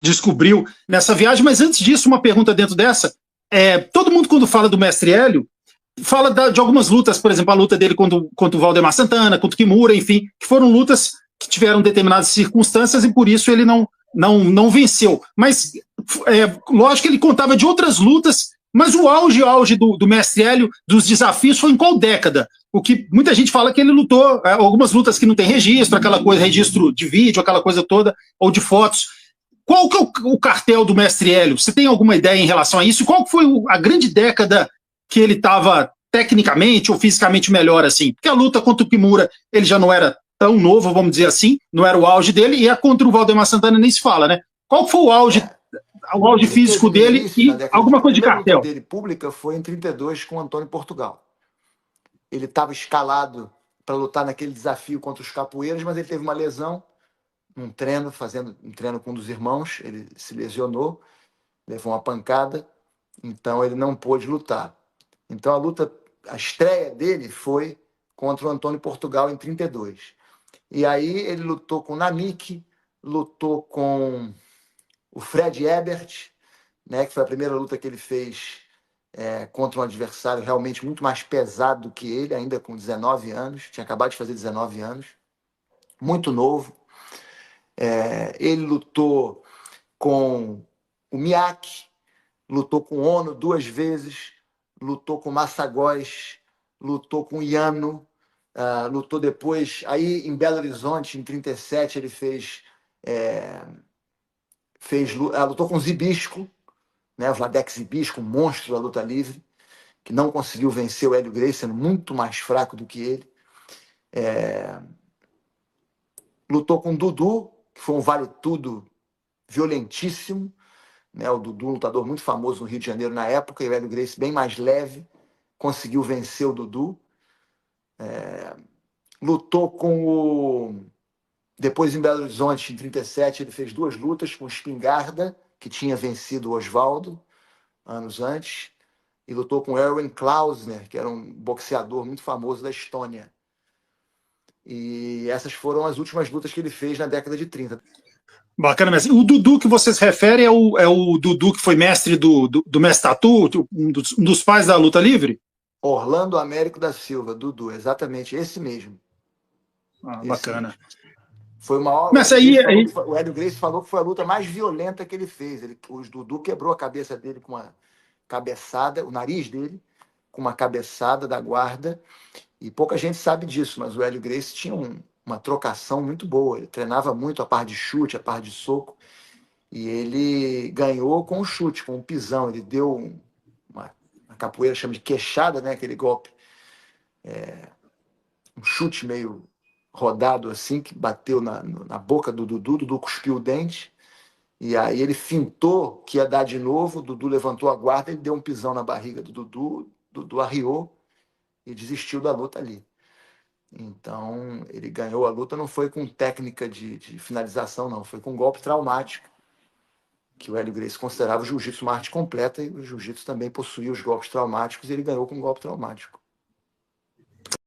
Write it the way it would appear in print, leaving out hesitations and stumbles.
descobriu nessa viagem. Mas antes disso, uma pergunta dentro dessa. Todo mundo, quando fala do Mestre Hélio, fala de algumas lutas, por exemplo, a luta dele contra o Valdemar Santana, contra o Kimura, enfim, que foram lutas que tiveram determinadas circunstâncias e por isso ele não venceu. Mas, lógico que ele contava de outras lutas, mas o auge do Mestre Hélio, dos desafios, foi em qual década? O que muita gente fala que ele lutou, algumas lutas que não tem registro, aquela coisa, registro de vídeo, aquela coisa toda, ou de fotos. Qual que é o cartel do Mestre Hélio? Você tem alguma ideia em relação a isso? Qual foi a grande década que ele estava tecnicamente ou fisicamente melhor assim? Porque a luta contra o Kimura, ele já não era tão novo, vamos dizer assim, não era o auge dele, e a contra o Valdemar Santana nem se fala, né? Qual foi o auge físico dele e alguma coisa de cartel? A primeira luta dele pública foi em 32 com o Antônio Portugal. Ele estava escalado para lutar naquele desafio contra os capoeiras, mas ele teve uma lesão num treino, fazendo um treino com um dos irmãos, ele se lesionou, levou uma pancada, então ele não pôde lutar. Então a estreia dele foi contra o Antônio Portugal em 32. E aí ele lutou com o Namik, lutou com o Fred Ebert, né, que foi a primeira luta que ele fez contra um adversário realmente muito mais pesado do que ele, ainda com 19 anos, tinha acabado de fazer 19 anos, muito novo. Ele lutou com o Miyake, lutou com o Ono 2 vezes, lutou com o Massagóis, lutou com o Yano, lutou depois, aí em Belo Horizonte, em 37, ele lutou com o Zibisco, né, o Vladek Zibisco, um monstro da luta livre, que não conseguiu vencer o Hélio Gracie, sendo muito mais fraco do que ele. Lutou com o Dudu, que foi um vale-tudo violentíssimo, né? O Dudu, um lutador muito famoso no Rio de Janeiro na época, e o Hélio Gracie bem mais leve, conseguiu vencer o Dudu. Lutou com o... Depois, em Belo Horizonte, em 37, ele fez 2 lutas com o Espingarda, que tinha vencido o Oswaldo anos antes, e lutou com o Erwin Klausner, que era um boxeador muito famoso da Estônia. E essas foram as últimas lutas que ele fez na década de 30. Bacana mesmo. O Dudu que você se refere é o Dudu que foi mestre do Mestre Tatu, um dos pais da luta livre? Orlando Américo da Silva, Dudu, exatamente, esse mesmo. Bacana. Mesmo. Foi uma hora. Mas aí... O Hélio Gracie falou que foi a luta mais violenta que ele fez. O Dudu quebrou a cabeça dele com uma cabeçada, o nariz dele, com uma cabeçada da guarda. E pouca gente sabe disso, mas o Hélio Gracie tinha uma trocação muito boa. Ele treinava muito a par de chute, a par de soco. E ele ganhou com o chute, com um pisão. Ele deu a capoeira chama de queixada, né? Aquele golpe. Um chute meio rodado assim, que bateu na boca do Dudu. Dudu cuspiu o dente. E aí ele fintou que ia dar de novo. O Dudu levantou a guarda, ele deu um pisão na barriga do Dudu. Dudu arriou e desistiu da luta ali. Então, ele ganhou a luta, não foi com técnica de finalização, não. Foi com golpe traumático, que o Hélio Gracie considerava o jiu-jitsu uma arte completa, e o jiu-jitsu também possuía os golpes traumáticos, e ele ganhou com um golpe traumático.